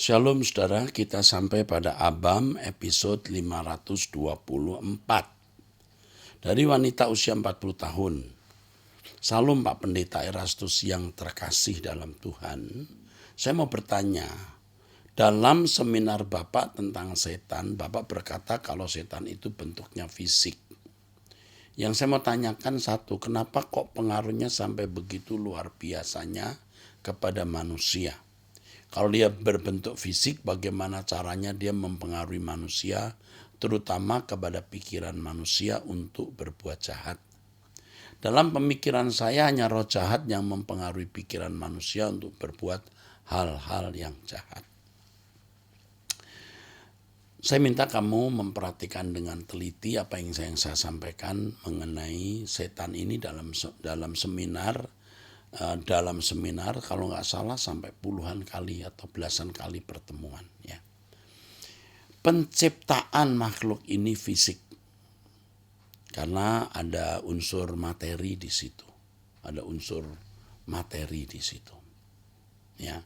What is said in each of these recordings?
Shalom saudara, kita sampai pada Abam episode 524. Dari wanita usia 40 tahun. Salam Pak Pendeta Erastus yang terkasih dalam Tuhan. Saya mau bertanya, dalam seminar Bapak tentang setan, Bapak berkata kalau setan itu bentuknya fisik. Yang saya mau tanyakan satu, kenapa kok pengaruhnya sampai begitu luar biasanya kepada manusia? Kalau dia berbentuk fisik, bagaimana caranya dia mempengaruhi manusia, terutama kepada pikiran manusia untuk berbuat jahat. Dalam pemikiran saya hanya roh jahat yang mempengaruhi pikiran manusia untuk berbuat hal-hal yang jahat. Saya minta kamu memperhatikan dengan teliti apa yang saya sampaikan mengenai setan ini dalam seminar. Dalam seminar kalau nggak salah sampai puluhan kali atau belasan kali pertemuan ya. Penciptaan makhluk ini fisik karena ada unsur materi di situ, ada unsur materi di situ ya.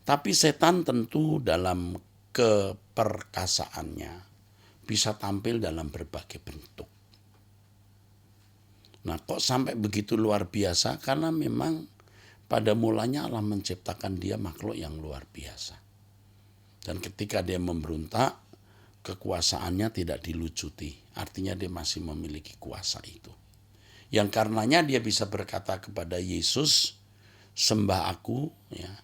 Tapi setan tentu dalam keperkasaannya bisa tampil dalam berbagai bentuk. Nah, kok sampai begitu luar biasa? Karena memang pada mulanya Allah menciptakan dia makhluk yang luar biasa. Dan ketika dia memberontak, kekuasaannya tidak dilucuti. Artinya dia masih memiliki kuasa itu. Yang karenanya dia bisa berkata kepada Yesus, sembah aku, ya,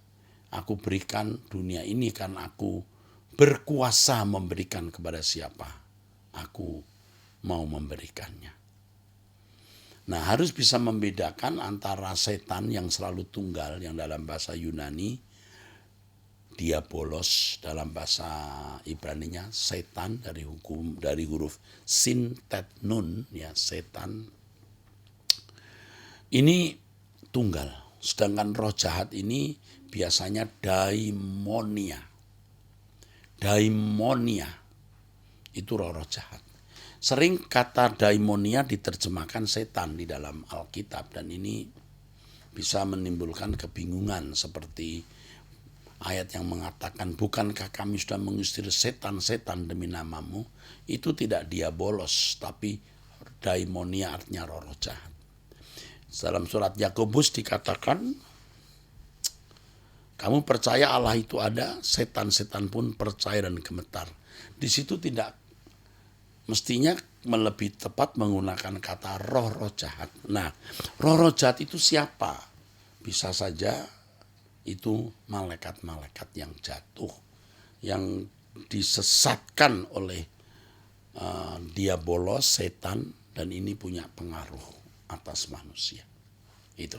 aku berikan dunia ini karena aku berkuasa memberikan kepada siapa aku mau memberikannya. Nah, harus bisa membedakan antara setan yang selalu tunggal, yang dalam bahasa Yunani, diabolos, dalam bahasa Ibraninya setan dari huruf sin tet nun, ya, setan. Ini tunggal. Sedangkan roh jahat ini biasanya daimonia. Daimonia itu roh jahat. Sering kata daimonia diterjemahkan setan di dalam Alkitab, dan ini bisa menimbulkan kebingungan seperti ayat yang mengatakan, bukankah kami sudah mengusir setan-setan demi namamu? Itu tidak diabolos, tapi daimonia artinya roh jahat. Dalam surat Yakobus dikatakan, kamu percaya Allah itu ada, setan-setan pun percaya dan gemetar. Di situ tidak mestinya lebih tepat menggunakan kata roh-roh jahat. Nah, roh-roh jahat itu siapa? Bisa saja itu malaikat-malaikat yang jatuh, yang disesatkan oleh diabolos, setan, dan ini punya pengaruh atas manusia. Itu.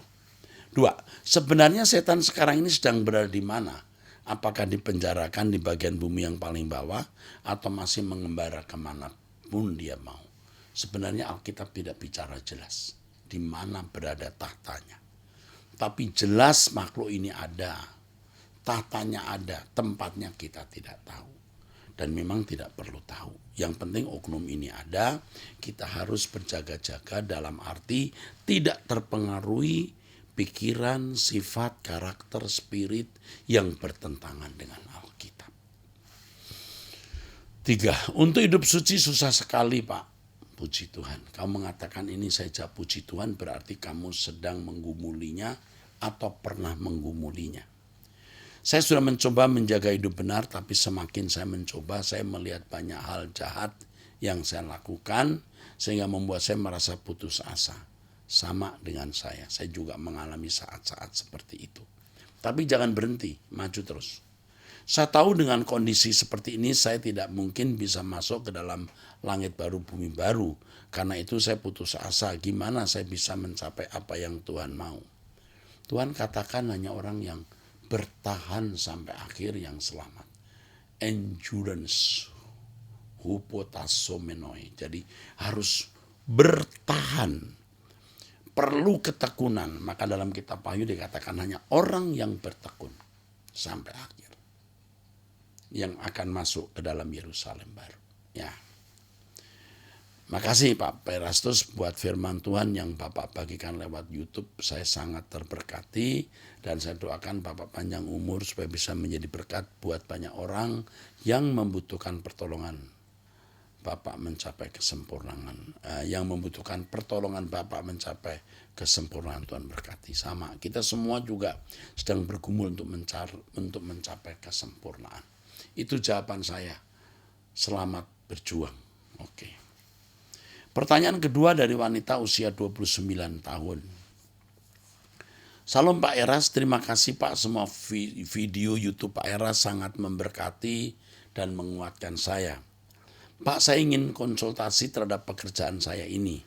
2. Sebenarnya setan sekarang ini sedang berada di mana? Apakah dipenjarakan di bagian bumi yang paling bawah atau masih mengembara kemana pun dia mau. Sebenarnya Alkitab tidak bicara jelas di mana berada tahtanya. Tapi jelas makhluk ini ada. Tahtanya ada, tempatnya kita tidak tahu. Dan memang tidak perlu tahu. Yang penting oknum ini ada, kita harus berjaga-jaga dalam arti tidak terpengaruhi pikiran, sifat, karakter, spirit yang bertentangan dengan Alkitab. 3. Untuk hidup suci susah sekali, Pak. Puji Tuhan. Kamu mengatakan ini saja puji Tuhan, berarti kamu sedang menggumulinya atau pernah menggumulinya. Saya sudah mencoba menjaga hidup benar, tapi semakin saya mencoba, saya melihat banyak hal jahat yang saya lakukan, sehingga membuat saya merasa putus asa. Sama dengan saya juga mengalami saat-saat seperti itu. Tapi jangan berhenti, maju terus. Saya tahu dengan kondisi seperti ini saya tidak mungkin bisa masuk ke dalam langit baru, bumi baru. Karena itu saya putus asa, gimana saya bisa mencapai apa yang Tuhan mau. Tuhan katakan hanya orang yang bertahan sampai akhir yang selamat. Endurance, hupotasomenoi. Jadi harus bertahan. Perlu ketekunan. Maka dalam kitab Wahyu dikatakan hanya orang yang bertekun sampai akhir yang akan masuk ke dalam Yerusalem baru. Ya. Makasih Pak Perastus buat firman Tuhan yang Bapak bagikan lewat YouTube. Saya sangat terberkati dan saya doakan Bapak panjang umur supaya bisa menjadi berkat buat banyak orang yang membutuhkan pertolongan Bapak mencapai kesempurnaan. Yang membutuhkan pertolongan Bapak mencapai kesempurnaan, Tuhan berkati. Sama, kita semua juga sedang bergumul untuk mencapai kesempurnaan. Itu jawaban saya. Selamat berjuang. Oke. Pertanyaan kedua dari wanita usia 29 tahun. Salam Pak Eras, terima kasih Pak, semua video YouTube Pak Eras sangat memberkati dan menguatkan saya. Pak, saya ingin konsultasi terhadap pekerjaan saya ini.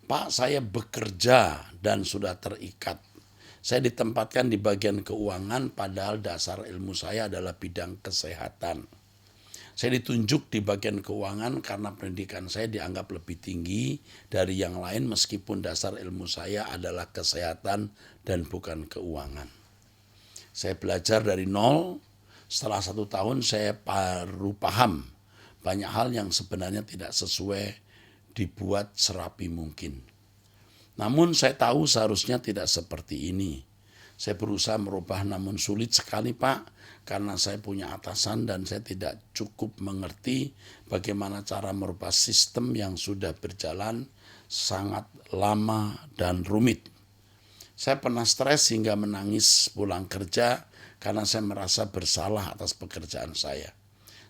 Pak, saya bekerja dan sudah terikat. Saya ditempatkan di bagian keuangan padahal dasar ilmu saya adalah bidang kesehatan. Saya ditunjuk di bagian keuangan karena pendidikan saya dianggap lebih tinggi dari yang lain meskipun dasar ilmu saya adalah kesehatan dan bukan keuangan. Saya belajar dari nol, setelah 1 tahun saya baru paham banyak hal yang sebenarnya tidak sesuai dibuat serapi mungkin. Namun saya tahu seharusnya tidak seperti ini. Saya berusaha merubah namun sulit sekali Pak, karena saya punya atasan dan saya tidak cukup mengerti bagaimana cara merubah sistem yang sudah berjalan sangat lama dan rumit. Saya pernah stres hingga menangis pulang kerja karena saya merasa bersalah atas pekerjaan saya.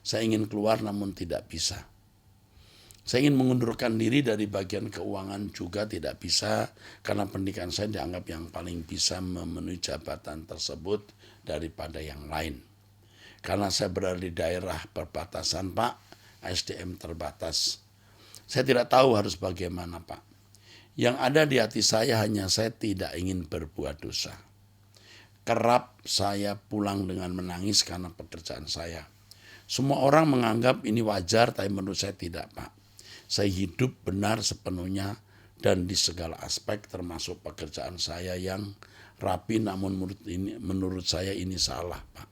Saya ingin keluar namun tidak bisa. Saya ingin mengundurkan diri dari bagian keuangan juga tidak bisa karena pendidikan saya dianggap yang paling bisa memenuhi jabatan tersebut daripada yang lain. Karena saya berada di daerah perbatasan Pak, SDM terbatas. Saya tidak tahu harus bagaimana Pak. Yang ada di hati saya hanya saya tidak ingin berbuat dosa. Kerap saya pulang dengan menangis karena pekerjaan saya. Semua orang menganggap ini wajar, tapi menurut saya tidak Pak. Saya hidup benar sepenuhnya dan di segala aspek termasuk pekerjaan saya yang rapi, namun menurut saya ini salah Pak.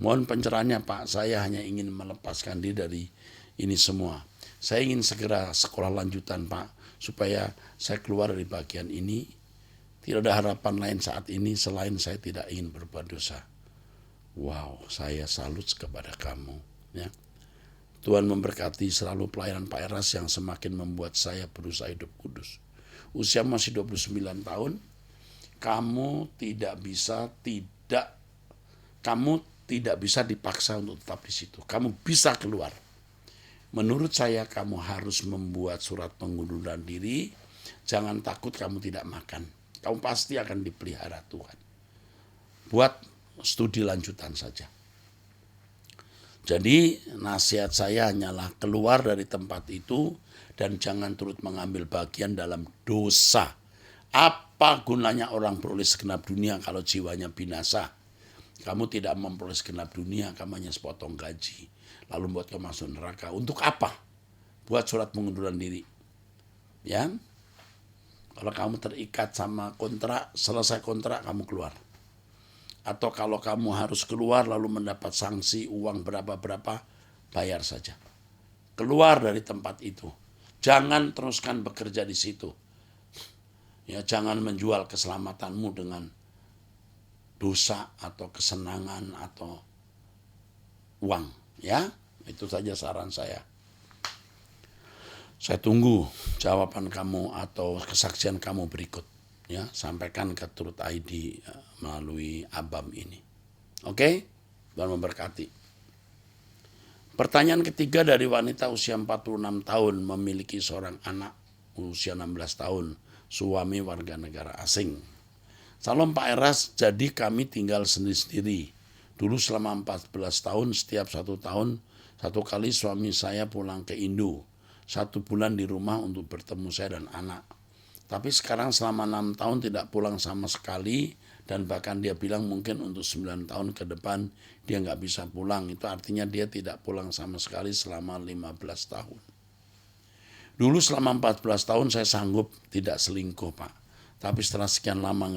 Mohon pencerahannya Pak, saya hanya ingin melepaskan diri dari ini semua. Saya ingin segera sekolah lanjutan Pak, supaya saya keluar dari bagian ini. Tidak ada harapan lain saat ini selain saya tidak ingin berbuat dosa. Wow, saya salut kepada kamu. Ya. Tuhan memberkati selalu pelayanan Pak Eras yang semakin membuat saya berusaha hidup kudus. Usia masih 29 tahun, kamu tidak bisa dipaksa untuk tetap di situ. Kamu bisa keluar. Menurut saya kamu harus membuat surat pengunduran diri. Jangan takut kamu tidak makan. Kamu pasti akan dipelihara Tuhan. Buat studi lanjutan saja. Jadi nasihat saya hanyalah keluar dari tempat itu dan jangan turut mengambil bagian dalam dosa. Apa gunanya orang peroleh segenap dunia kalau jiwanya binasa? Kamu tidak memperoleh segenap dunia, kamu hanya sepotong gaji. Lalu buat kamu masuk neraka. Untuk apa? Buat surat pengunduran diri. Ya. Kalau kamu terikat sama kontrak, selesai kontrak kamu keluar. Atau kalau kamu harus keluar lalu mendapat sanksi uang berapa-berapa, bayar saja. Keluar dari tempat itu. Jangan teruskan bekerja di situ. Ya, jangan menjual keselamatanmu dengan dosa atau kesenangan atau uang. Ya, itu saja saran saya. Saya tunggu jawaban kamu atau kesaksian kamu berikut. Ya, sampaikan ke Truth ID melalui ABAM ini. Oke? Tuhan memberkati. Pertanyaan ketiga dari wanita usia 46 tahun memiliki seorang anak usia 16 tahun, suami warga negara asing. Salam Pak Eras, jadi kami tinggal sendiri-sendiri. Dulu selama 14 tahun, setiap 1 tahun, 1 kali suami saya pulang ke Indo. 1 bulan di rumah untuk bertemu saya dan anak. Tapi sekarang selama 6 tahun tidak pulang sama sekali dan bahkan dia bilang mungkin untuk 9 tahun ke depan dia nggak bisa pulang. Itu artinya dia tidak pulang sama sekali selama 15 tahun. Dulu selama 14 tahun saya sanggup tidak selingkuh Pak. Tapi setelah sekian lama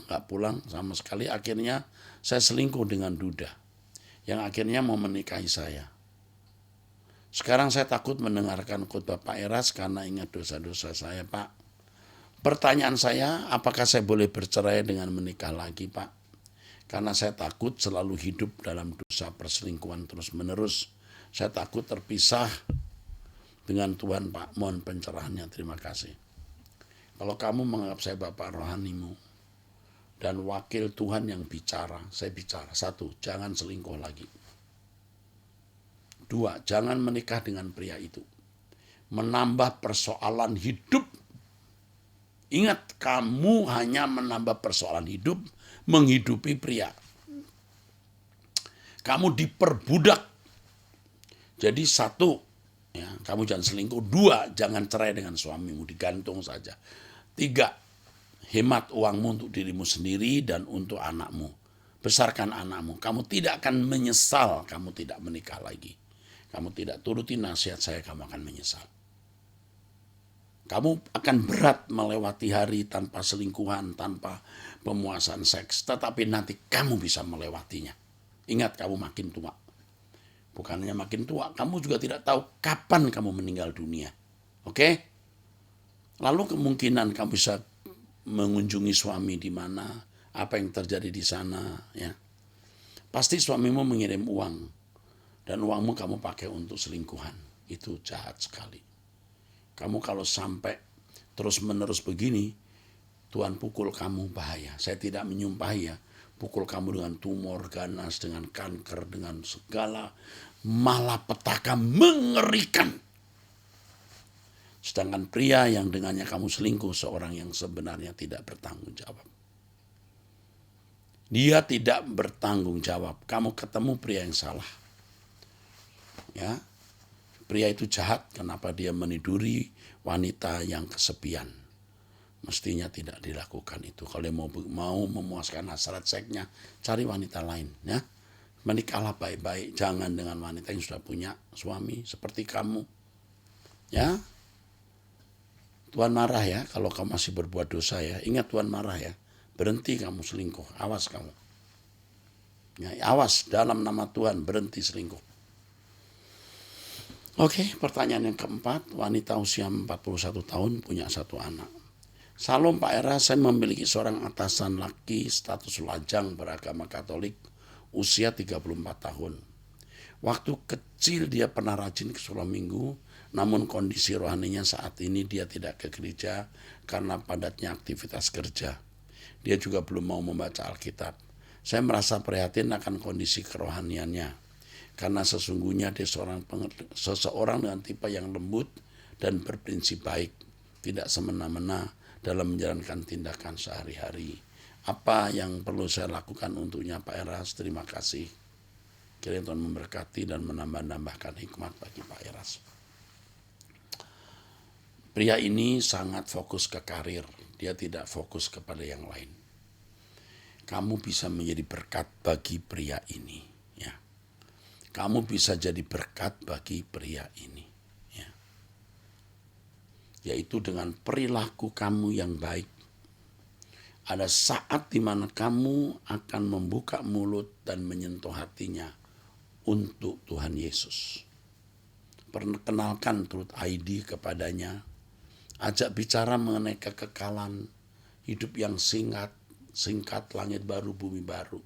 nggak pulang sama sekali, akhirnya saya selingkuh dengan duda yang akhirnya mau menikahi saya. Sekarang saya takut mendengarkan khotbah Pak Eras karena ingat dosa-dosa saya, Pak. Pertanyaan saya, apakah saya boleh bercerai dengan menikah lagi, Pak? Karena saya takut selalu hidup dalam dosa perselingkuhan terus-menerus. Saya takut terpisah dengan Tuhan, Pak. Mohon pencerahannya, terima kasih. Kalau kamu menganggap saya Bapak rohanimu dan wakil Tuhan yang bicara, saya bicara. 1, jangan selingkuh lagi. 2, jangan menikah dengan pria itu. Menambah persoalan hidup. Ingat, kamu hanya menambah persoalan hidup, menghidupi pria. Kamu diperbudak. Jadi 1, ya, kamu jangan selingkuh. 2, jangan cerai dengan suamimu, digantung saja. 3, hemat uangmu untuk dirimu sendiri dan untuk anakmu. Besarkan anakmu. Kamu tidak akan menyesal kamu tidak menikah lagi. Kamu tidak turuti nasihat saya, kamu akan menyesal. Kamu akan berat melewati hari tanpa selingkuhan, tanpa pemuasan seks. Tetapi nanti kamu bisa melewatinya. Ingat, kamu makin tua. Bukan hanya makin tua, kamu juga tidak tahu kapan kamu meninggal dunia. Oke? Lalu kemungkinan kamu bisa mengunjungi suami di mana, apa yang terjadi di sana. Ya. Pasti suamimu mengirim uang. Dan uangmu kamu pakai untuk selingkuhan. Itu jahat sekali. Kamu kalau sampai terus-menerus begini, Tuhan pukul kamu, bahaya. Saya tidak menyumpahi ya. Pukul kamu dengan tumor ganas, dengan kanker, dengan segala malapetaka mengerikan. Sedangkan pria yang dengannya kamu selingkuh, seorang yang sebenarnya tidak bertanggung jawab. Dia tidak bertanggung jawab. Kamu ketemu pria yang salah. Ya, pria itu jahat. Kenapa dia meniduri wanita yang kesepian? Mestinya tidak dilakukan itu. Kalau mau memuaskan hasrat seksnya, cari wanita lain. Ya, menikahlah baik-baik. Jangan dengan wanita yang sudah punya suami seperti kamu. Ya, Tuhan marah ya kalau kamu masih berbuat dosa ya. Ingat, Tuhan marah ya. Berhenti kamu selingkuh. Awas kamu. Ya, awas, dalam nama Tuhan berhenti selingkuh. Oke, pertanyaan yang keempat, wanita usia 41 tahun punya 1 anak. Salam Pak Era, saya memiliki seorang atasan laki status lajang beragama Katolik, usia 34 tahun. Waktu kecil dia pernah rajin ke sekolah minggu, namun kondisi rohaninya saat ini dia tidak ke gereja karena padatnya aktivitas kerja. Dia juga belum mau membaca Alkitab. Saya merasa prihatin akan kondisi kerohaniannya. Karena sesungguhnya dia seseorang dengan tipe yang lembut dan berprinsip baik, tidak semena-mena dalam menjalankan tindakan sehari-hari. Apa yang perlu saya lakukan untuknya Pak Eras? Terima kasih. Kiranya Tuhan memberkati dan menambah-nambahkan hikmat bagi Pak Eras. Pria ini sangat fokus ke karir, dia tidak fokus kepada yang lain. Kamu bisa menjadi berkat bagi pria ini. Kamu bisa jadi berkat bagi pria ini. Ya. Yaitu dengan perilaku kamu yang baik. Ada saat di mana kamu akan membuka mulut dan menyentuh hatinya untuk Tuhan Yesus. Perkenalkan Truth ID kepadanya. Ajak bicara mengenai kekekalan, hidup yang singkat, langit baru, bumi baru.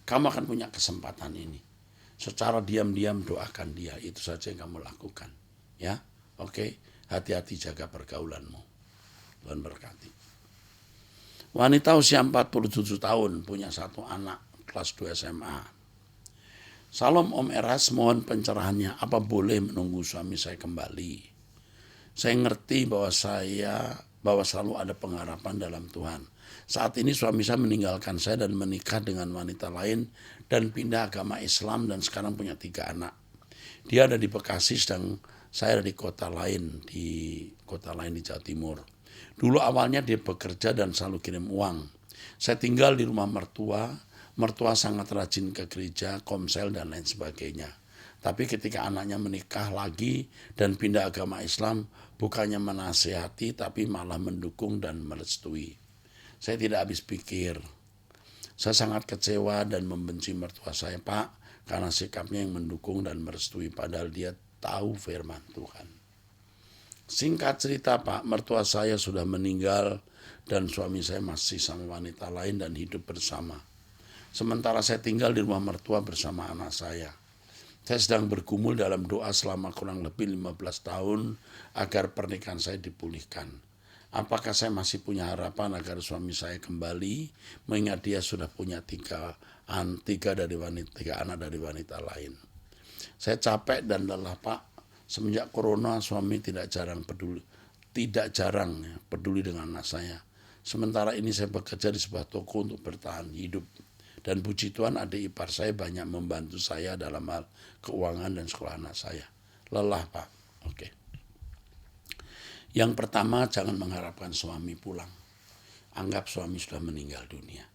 Kamu akan punya kesempatan ini. Secara diam-diam doakan dia, itu saja yang kamu lakukan. Ya, oke, hati-hati jaga pergaulanmu. Tuhan berkati. Wanita usia 47 tahun, punya 1 anak, kelas 2 SMA. Salam Om Eras, mohon pencerahannya, apa boleh menunggu suami saya kembali? Saya ngerti bahwa selalu ada pengharapan dalam Tuhan. Saat ini suami saya meninggalkan saya dan menikah dengan wanita lain dan pindah agama Islam dan sekarang punya 3 anak. Dia ada di Bekasi sedang saya ada di kota lain di Jawa Timur. Dulu awalnya dia bekerja dan selalu kirim uang. Saya tinggal di rumah mertua sangat rajin ke gereja, komsel dan lain sebagainya. Tapi ketika anaknya menikah lagi dan pindah agama Islam, bukannya menasihati tapi malah mendukung dan merestui. Saya tidak habis pikir. Saya sangat kecewa dan membenci mertua saya, Pak, karena sikapnya yang mendukung dan merestui. Padahal dia tahu firman Tuhan. Singkat cerita Pak, mertua saya sudah meninggal dan suami saya masih sama wanita lain dan hidup bersama. Sementara saya tinggal di rumah mertua bersama anak saya. Saya sedang bergumul dalam doa selama kurang lebih 15 tahun agar pernikahan saya dipulihkan. Apakah saya masih punya harapan agar suami saya kembali, mengingat dia sudah punya tiga anak dari wanita lain. Saya capek dan lelah Pak. Semenjak corona suami tidak jarang peduli dengan anak saya. Sementara ini saya bekerja di sebuah toko untuk bertahan hidup. Dan puji Tuhan adik ipar saya banyak membantu saya dalam hal keuangan dan sekolah anak saya. Lelah Pak. Oke. Yang pertama, jangan mengharapkan suami pulang. Anggap suami sudah meninggal dunia.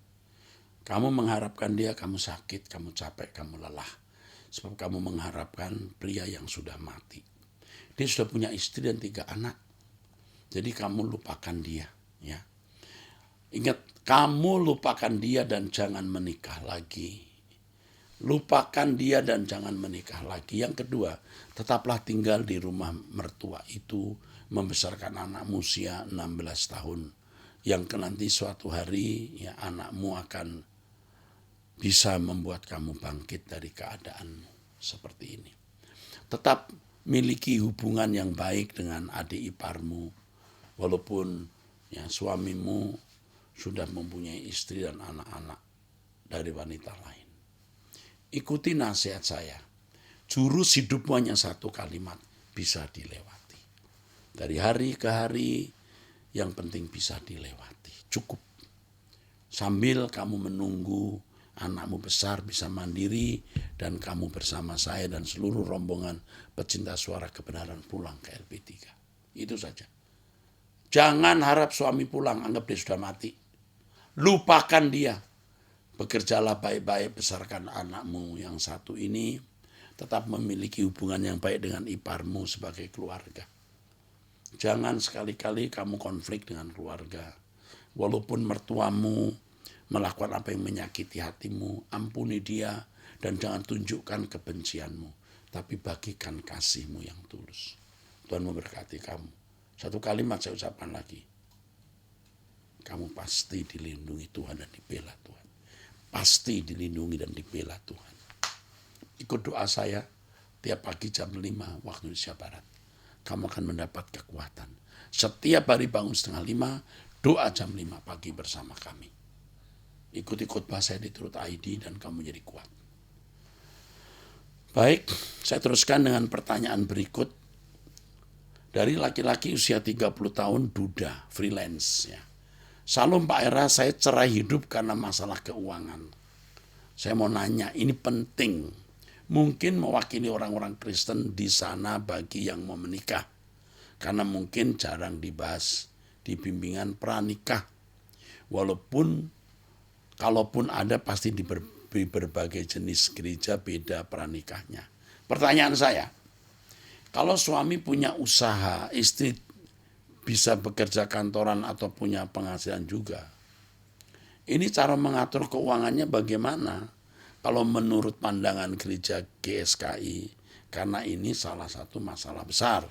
Kamu mengharapkan dia, kamu sakit, kamu capek, kamu lelah. Sebab kamu mengharapkan pria yang sudah mati. Dia sudah punya istri dan 3 anak. Jadi kamu lupakan dia. Ya. Ingat, kamu lupakan dia dan jangan menikah lagi. Lupakan dia dan jangan menikah lagi. Yang kedua, tetaplah tinggal di rumah mertua itu, membesarkan anakmu usia 16 tahun. Yang nanti suatu hari ya anakmu akan bisa membuat kamu bangkit dari keadaanmu seperti ini. Tetap miliki hubungan yang baik dengan adik iparmu, walaupun ya suamimu sudah mempunyai istri dan anak-anak dari wanita lain. Ikuti nasihat saya. Jurus hidupmu hanya 1 kalimat, bisa dilewati. Dari hari ke hari, yang penting bisa dilewati. Cukup. Sambil kamu menunggu anakmu besar bisa mandiri dan kamu bersama saya dan seluruh rombongan pecinta suara kebenaran pulang ke LP3. Itu saja. Jangan harap suami pulang, anggap dia sudah mati. Lupakan dia. Bekerjalah baik-baik, besarkan anakmu yang satu ini. Tetap memiliki hubungan yang baik dengan iparmu sebagai keluarga. Jangan sekali-kali kamu konflik dengan keluarga. Walaupun mertuamu melakukan apa yang menyakiti hatimu, ampuni dia dan jangan tunjukkan kebencianmu. Tapi bagikan kasihmu yang tulus. Tuhan memberkati kamu. 1 kalimat saya ucapkan lagi. Kamu pasti dilindungi Tuhan dan dibela Tuhan. Pasti dilindungi dan dibela Tuhan. Ikut doa saya tiap pagi jam 5 waktu Indonesia Barat. Kamu akan mendapat kekuatan. Setiap hari bangun 4:30, doa jam 5 pagi bersama kami. Ikuti khotbah saya di Truth ID dan kamu jadi kuat. Baik, saya teruskan dengan pertanyaan berikut. Dari laki-laki usia 30 tahun, duda, freelance. Ya. Salam Pak Era, saya cerai hidup karena masalah keuangan. Saya mau nanya, ini penting. Mungkin mewakili orang-orang Kristen di sana bagi yang mau menikah. Karena mungkin jarang dibahas di bimbingan pranikah. Kalaupun ada pasti di berbagai jenis gereja beda pranikahnya. Pertanyaan saya, kalau suami punya usaha, istri bisa bekerja kantoran atau punya penghasilan juga. Ini cara mengatur keuangannya bagaimana? Kalau menurut pandangan gereja GSKI, karena ini salah satu masalah besar.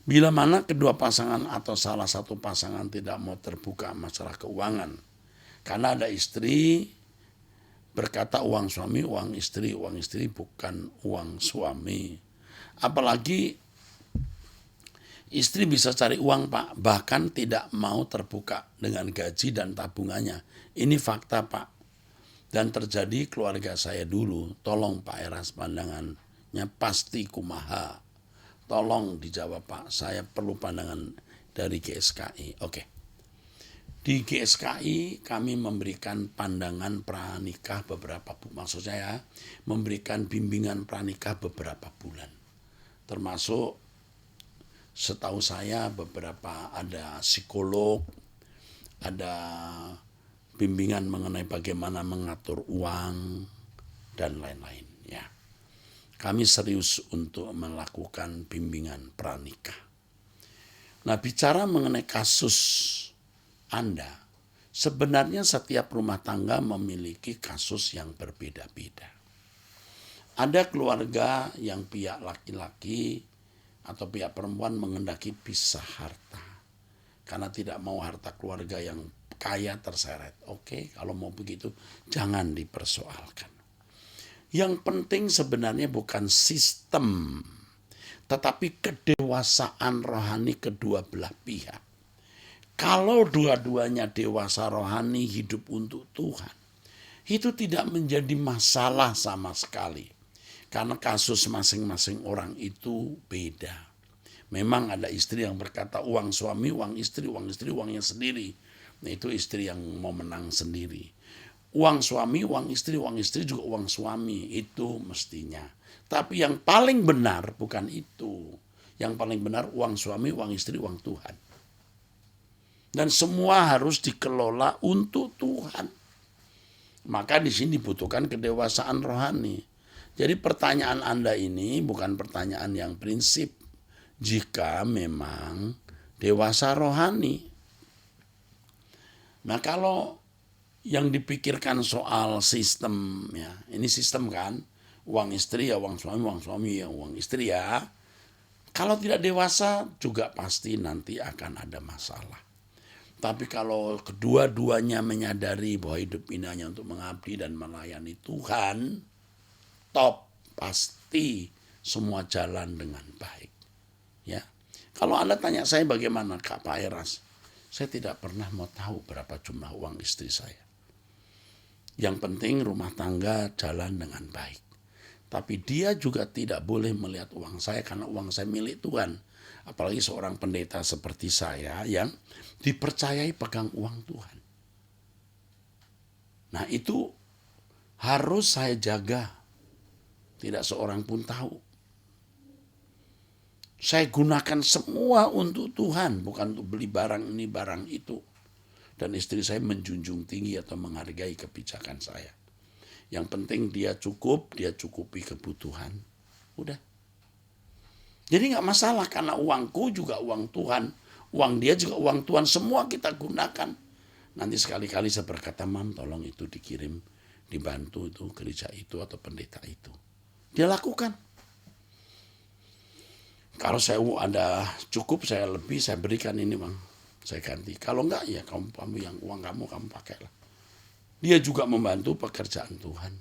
Bila mana kedua pasangan atau salah satu pasangan tidak mau terbuka masalah keuangan, karena ada istri berkata uang suami, uang istri bukan uang suami. Apalagi istri bisa cari uang Pak, bahkan tidak mau terbuka dengan gaji dan tabungannya. Ini fakta Pak. Dan terjadi keluarga saya dulu, tolong Pak Eras pandangannya pasti kumaha. Tolong dijawab Pak, saya perlu pandangan dari GSKI. Oke. Di GSKI kami memberikan pandangan pranikah maksud saya memberikan bimbingan pranikah beberapa bulan. Termasuk setahu saya ada psikolog, ada bimbingan mengenai bagaimana mengatur uang dan lain-lain ya. Kami serius untuk melakukan bimbingan pranikah. Nah, bicara mengenai kasus Anda, sebenarnya setiap rumah tangga memiliki kasus yang berbeda-beda. Ada keluarga yang pihak laki-laki atau pihak perempuan mengendaki pisah harta. Karena tidak mau harta keluarga yang kaya terseret. Oke, kalau mau begitu jangan dipersoalkan. Yang penting sebenarnya bukan sistem, tetapi kedewasaan rohani kedua belah pihak. Kalau dua-duanya dewasa rohani hidup untuk Tuhan, itu tidak menjadi masalah sama sekali. Karena kasus masing-masing orang itu beda. Memang ada istri yang berkata uang suami, uang istri, uangnya sendiri. Nah itu istri yang mau menang sendiri. Uang suami, uang istri juga uang suami. Itu mestinya. Tapi yang paling benar bukan itu. Yang paling benar uang suami, uang istri, uang Tuhan. Dan semua harus dikelola untuk Tuhan. Maka di sini dibutuhkan kedewasaan rohani. Jadi pertanyaan Anda ini bukan pertanyaan yang prinsip. Jika memang dewasa rohani. Nah kalau yang dipikirkan soal sistem, ya ini sistem kan. Uang istri ya uang suami ya uang istri ya. Kalau tidak dewasa juga pasti nanti akan ada masalah. Tapi kalau kedua-duanya menyadari bahwa hidup ini hanya untuk mengabdi dan melayani Tuhan, top, pasti semua jalan dengan baik. Ya, kalau Anda tanya saya bagaimana Pak Eras, saya tidak pernah mau tahu berapa jumlah uang istri saya. Yang penting rumah tangga jalan dengan baik. Tapi dia juga tidak boleh melihat uang saya karena uang saya milik Tuhan. Apalagi seorang pendeta seperti saya yang dipercayai pegang uang Tuhan. Nah itu harus saya jaga. Tidak seorang pun tahu. Saya gunakan semua untuk Tuhan, bukan untuk beli barang ini, barang itu. Dan istri saya menjunjung tinggi atau menghargai kebijakan saya. Yang penting dia cukupi kebutuhan. Udah. Jadi gak masalah karena uangku juga uang Tuhan. Uang dia juga uang Tuhan, semua kita gunakan. Nanti sekali-kali saya berkata, Mam tolong itu dikirim, dibantu itu gereja itu atau pendeta itu. Dia lakukan. Kalau saya ada cukup, saya lebih, saya berikan ini Bang. Saya ganti. Kalau enggak ya kamu yang uang kamu pakailah. Dia juga membantu pekerjaan Tuhan.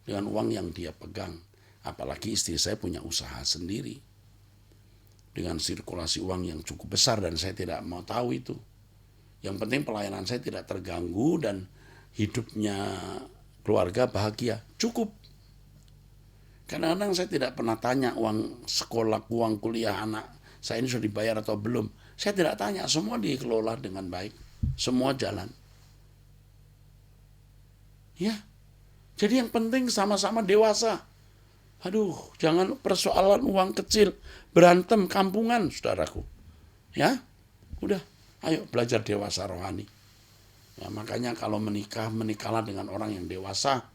Dengan uang yang dia pegang. Apalagi istri saya punya usaha sendiri. Dengan sirkulasi uang yang cukup besar dan saya tidak mau tahu itu. Yang penting pelayanan saya tidak terganggu dan hidupnya keluarga bahagia. Cukup. Kadang-kadang saya tidak pernah tanya uang sekolah, uang kuliah anak saya ini sudah dibayar atau belum. Saya tidak tanya, semua dikelola dengan baik. Semua jalan. Ya, jadi yang penting sama-sama dewasa. Aduh, jangan persoalan uang kecil, berantem kampungan, saudaraku. Ya, udah, ayo belajar dewasa rohani. Ya, makanya kalau menikahlah dengan orang yang dewasa.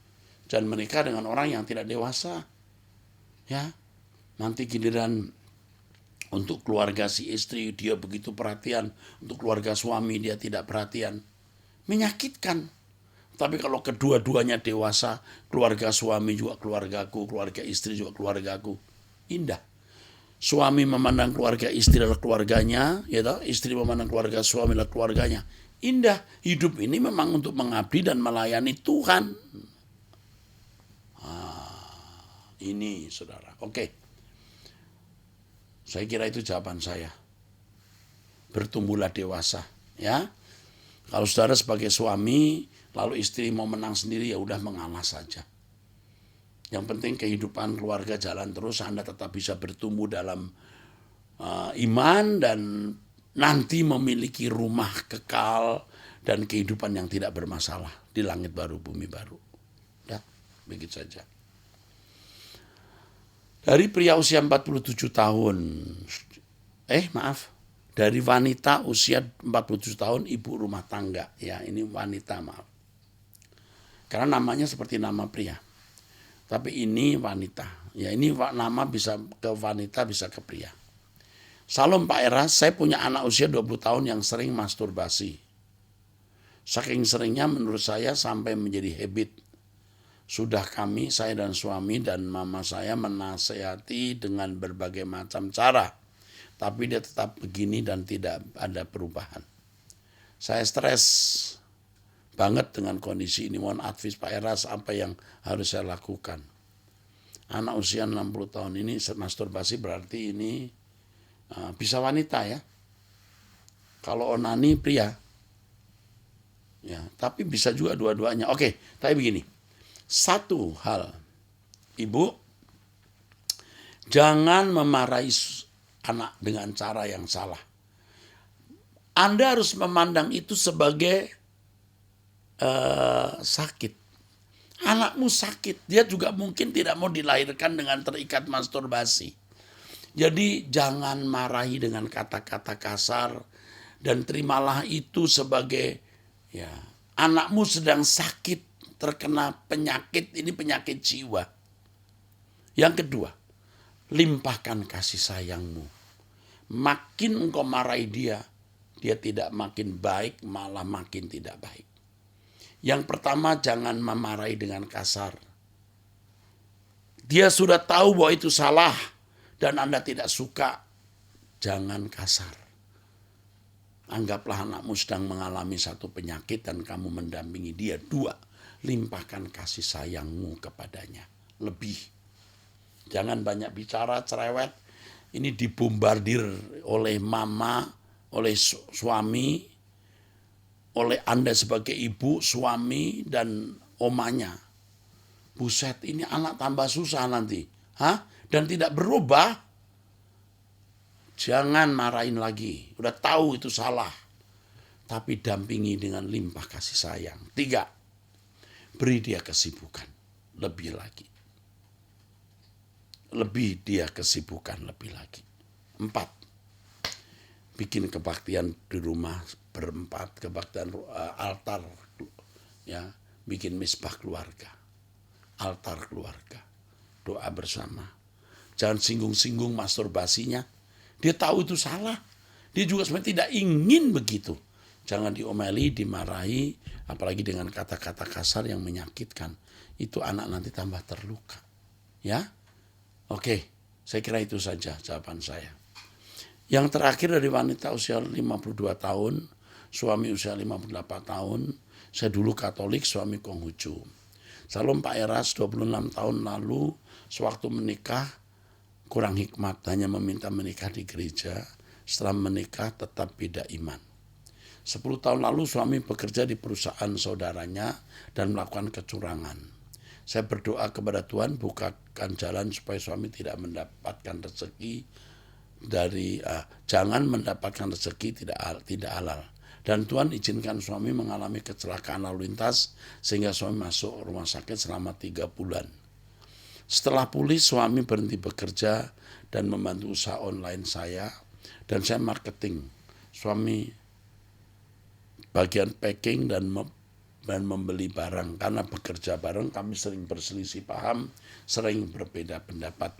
Jangan menikah dengan orang yang tidak dewasa. Ya, nanti giliran untuk keluarga si istri dia begitu perhatian, untuk keluarga suami dia tidak perhatian. Menyakitkan. Tapi kalau kedua-duanya dewasa, keluarga suami juga keluargaku, keluarga istri juga keluargaku, indah. Suami memandang keluarga istri adalah keluarganya, ya toh? Istri memandang keluarga suami adalah keluarganya. Indah. Hidup ini memang untuk mengabdi dan melayani Tuhan. Ini saudara. Oke. Saya kira itu jawaban saya. Bertumbuhlah dewasa, ya. Kalau saudara sebagai suami lalu istri mau menang sendiri ya udah mengalah saja. Yang penting kehidupan keluarga jalan terus, Anda tetap bisa bertumbuh dalam iman dan nanti memiliki rumah kekal dan kehidupan yang tidak bermasalah di langit baru bumi baru. Ya, begitu saja. Dari pria usia 47 tahun, dari wanita usia 47 tahun ibu rumah tangga. Ya, ini wanita, maaf. Karena namanya seperti nama pria. Tapi ini wanita. Ya, ini nama bisa ke wanita, bisa ke pria. Salam Pak Eras, saya punya anak usia 20 tahun yang sering masturbasi. Saking seringnya menurut saya sampai menjadi habit. Sudah saya dan suami dan mama saya menasehati dengan berbagai macam cara. Tapi dia tetap begini dan tidak ada perubahan. Saya stres banget dengan kondisi ini. Mohon advice Pak Eras, apa yang harus saya lakukan? Anak usia 60 tahun ini masturbasi berarti ini bisa wanita ya. Kalau onani pria. Ya, tapi bisa juga dua-duanya. Oke, tapi begini. Satu hal, ibu, jangan memarahi anak dengan cara yang salah. Anda harus memandang itu sebagai sakit. Anakmu sakit, dia juga mungkin tidak mau dilahirkan dengan terikat masturbasi. Jadi jangan marahi dengan kata-kata kasar dan terimalah itu sebagai ya, anakmu sedang sakit, terkena penyakit, ini penyakit jiwa. Yang kedua, limpahkan kasih sayangmu. Makin engkau marahi dia tidak makin baik, malah makin tidak baik. Yang pertama, jangan memarahi dengan kasar. Dia sudah tahu bahwa itu salah dan Anda tidak suka, jangan kasar. Anggaplah anakmu sedang mengalami satu penyakit dan kamu mendampingi dia. Dua, limpahkan kasih sayangmu kepadanya. Lebih. Jangan banyak bicara, cerewet. Ini dibombardir oleh mama, oleh suami, oleh Anda sebagai ibu, suami, dan omanya. Buset, ini anak tambah susah nanti. Dan tidak berubah. Jangan marahin lagi. Udah tahu itu salah. Tapi dampingi dengan limpah kasih sayang. 3, beri dia kesibukan. Lebih lagi. Dia kesibukan lebih lagi. 4, bikin kebaktian di rumah berempat, kebaktian altar, ya, bikin misbah keluarga, altar keluarga, doa bersama. Jangan singgung-singgung masturbasinya. Dia tahu itu salah. Dia juga sebenarnya tidak ingin begitu. Jangan diomeli, dimarahi, apalagi dengan kata-kata kasar yang menyakitkan. Itu anak nanti tambah terluka. Ya, oke, saya kira itu saja jawaban saya. Yang terakhir dari wanita usia 52 tahun, suami usia 58 tahun. Saya dulu Katolik, suami Konghucu. Salam Pak Eras, 26 tahun lalu, sewaktu menikah, kurang hikmat, hanya meminta menikah di gereja. Setelah menikah tetap beda iman. 10 tahun lalu suami bekerja di perusahaan saudaranya dan melakukan kecurangan. Saya berdoa kepada Tuhan, bukakan jalan supaya suami tidak mendapatkan rezeki dari jangan mendapatkan rezeki tidak halal. Dan Tuhan izinkan suami mengalami kecelakaan lalu lintas sehingga suami masuk rumah sakit selama 3 bulan. Setelah pulih, suami berhenti bekerja dan membantu usaha online saya dan saya marketing. Suami bagian packing dan membeli barang. Karena bekerja bareng kami sering berselisih paham, sering berbeda pendapat.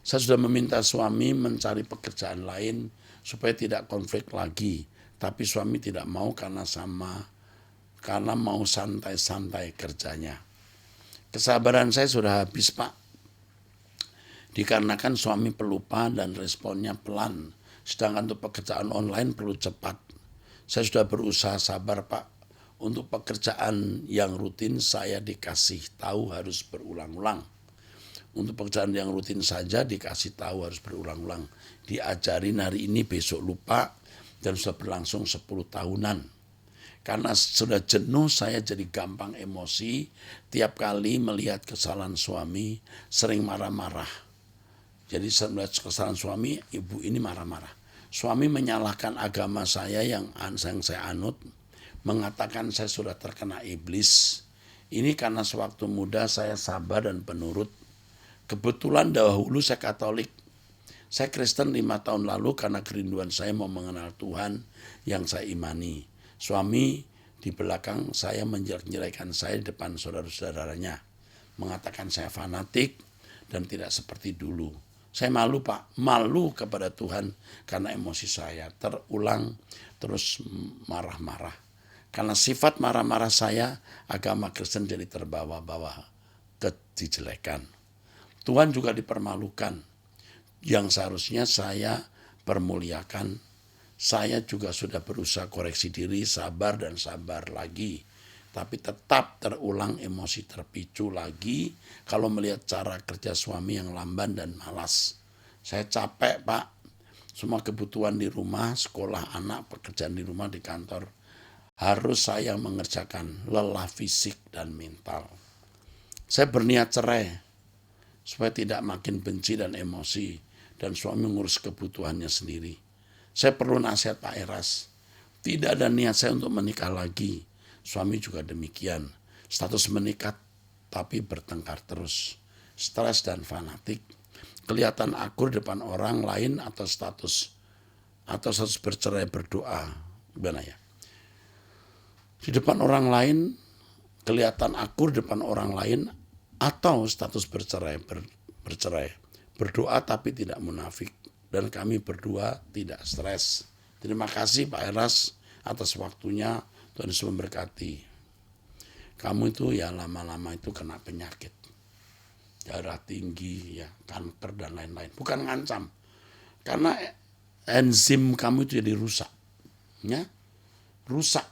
Saya sudah meminta suami mencari pekerjaan lain supaya tidak konflik lagi. Tapi suami tidak mau karena mau santai-santai kerjanya. Kesabaran saya sudah habis, Pak. Dikarenakan suami pelupa dan responnya pelan. Sedangkan untuk pekerjaan online perlu cepat. Saya sudah berusaha sabar, Pak. Untuk pekerjaan yang rutin saya dikasih tahu harus berulang-ulang. Untuk pekerjaan yang rutin saja dikasih tahu harus berulang-ulang. Diajarin hari ini besok lupa dan sudah berlangsung 10 tahunan. Karena sudah jenuh saya jadi gampang emosi. Tiap kali melihat kesalahan suami sering marah-marah. Jadi melihat kesalahan suami, ibu ini marah-marah. Suami menyalahkan agama saya yang saya anut. Mengatakan saya sudah terkena iblis. Ini karena sewaktu muda saya sabar dan penurut. Kebetulan dahulu saya Katolik. Saya Kristen 5 tahun lalu karena kerinduan saya mau mengenal Tuhan yang saya imani. Suami di belakang saya menjelek-jelekan saya di depan saudara-saudaranya. Mengatakan saya fanatik dan tidak seperti dulu. Saya malu, Pak. Malu kepada Tuhan karena emosi saya terulang terus marah-marah. Karena sifat marah-marah saya, agama Kristen jadi terbawa-bawa. kejelekan. Tuhan juga dipermalukan. Yang seharusnya saya permuliakan, saya juga sudah berusaha koreksi diri, sabar dan sabar lagi. Tapi tetap terulang emosi terpicu lagi kalau melihat cara kerja suami yang lamban dan malas. Saya capek, Pak. Semua kebutuhan di rumah, sekolah anak, pekerjaan di rumah, di kantor, harus saya mengerjakan, lelah fisik dan mental. Saya berniat cerai supaya tidak makin benci dan emosi dan suami ngurus kebutuhannya sendiri. Saya perlu nasihat Pak Eras. Tidak ada niat saya untuk menikah lagi. Suami juga demikian. Status menikah tapi bertengkar terus. Stres dan fanatik. Kelihatan akur depan orang lain atau status bercerai berdoa. Gimana ya? Di depan orang lain kelihatan akur depan orang lain atau status bercerai. Berdoa tapi tidak munafik. Dan kami berdua tidak stres. Terima kasih Pak Eras atas waktunya. Tuhan Yesus memberkati. Kamu itu ya lama-lama itu kena penyakit. Darah tinggi, ya kanker dan lain-lain. Bukan ngancam. Karena enzim kamu itu jadi rusak. Ya, rusak.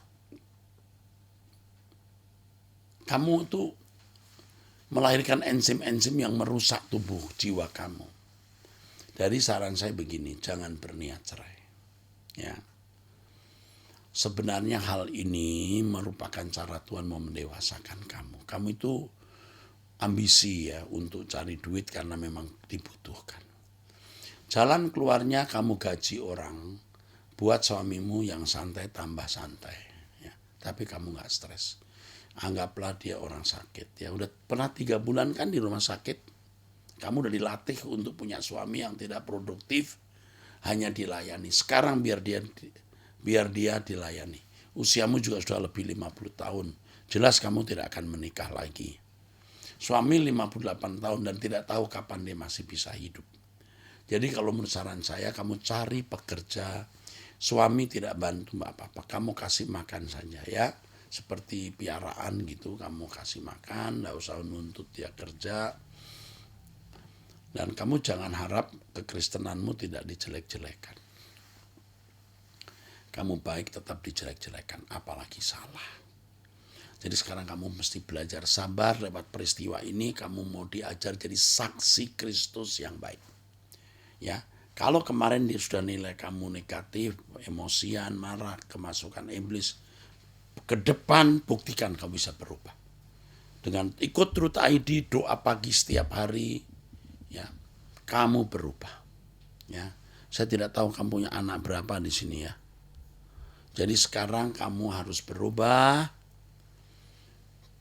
Kamu itu melahirkan enzim-enzim yang merusak tubuh jiwa kamu. Dari saran saya begini, jangan berniat cerai. Ya. Sebenarnya hal ini merupakan cara Tuhan mau mendewasakan kamu. Kamu itu ambisi ya untuk cari duit karena memang dibutuhkan. Jalan keluarnya kamu gaji orang, buat suamimu yang santai tambah santai. Ya. Tapi kamu gak stres. Anggaplah dia orang sakit. Ya udah pernah 3 bulan kan di rumah sakit. Kamu udah dilatih untuk punya suami yang tidak produktif, hanya dilayani. Sekarang biar dia dilayani. Usiamu juga sudah lebih 50 tahun. Jelas kamu tidak akan menikah lagi. Suami 58 tahun dan tidak tahu kapan dia masih bisa hidup. Jadi kalau menurut saran saya, kamu cari pekerja. Suami tidak bantu mbak apa-apa. Kamu kasih makan saja ya. Seperti piaraan gitu, kamu kasih makan, tidak usah nuntut dia kerja. Dan kamu jangan harap kekristenanmu tidak dijelek-jelekan. Kamu baik tetap dijelek-jelekan, apalagi salah. Jadi sekarang kamu mesti belajar sabar lewat peristiwa ini. Kamu mau diajar jadi saksi Kristus yang baik. Ya, kalau kemarin dia sudah nilai kamu negatif, emosian, marah, kemasukan iblis, ke depan buktikan kamu bisa berubah. Dengan ikut Truth ID, doa pagi setiap hari, ya, kamu berubah. Ya, saya tidak tahu kamu punya anak berapa di sini ya. Jadi sekarang kamu harus berubah,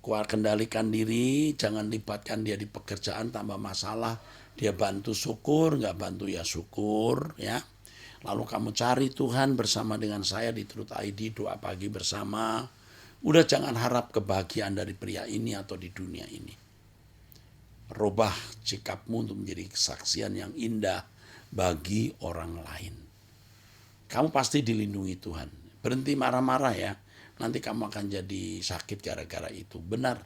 kendalikan diri, jangan libatkan dia di pekerjaan tambah masalah. Dia bantu syukur, nggak bantu ya syukur, ya. Lalu kamu cari Tuhan bersama dengan saya di Truth ID, doa pagi bersama. Udah jangan harap kebahagiaan dari pria ini atau di dunia ini. Rubah sikapmu untuk menjadi kesaksian yang indah bagi orang lain. Kamu pasti dilindungi Tuhan. Berhenti marah-marah ya. Nanti kamu akan jadi sakit gara-gara itu. Benar.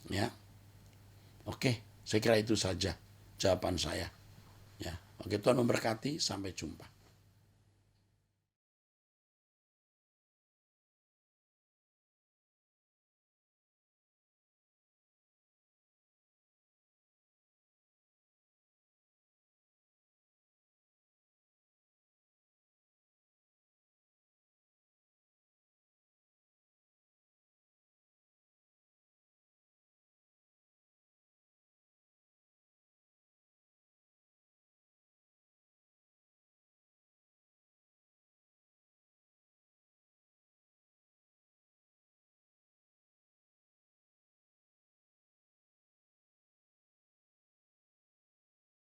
Ya. Oke, saya kira itu saja jawaban saya. Ya. Oke, Tuhan memberkati. Sampai jumpa.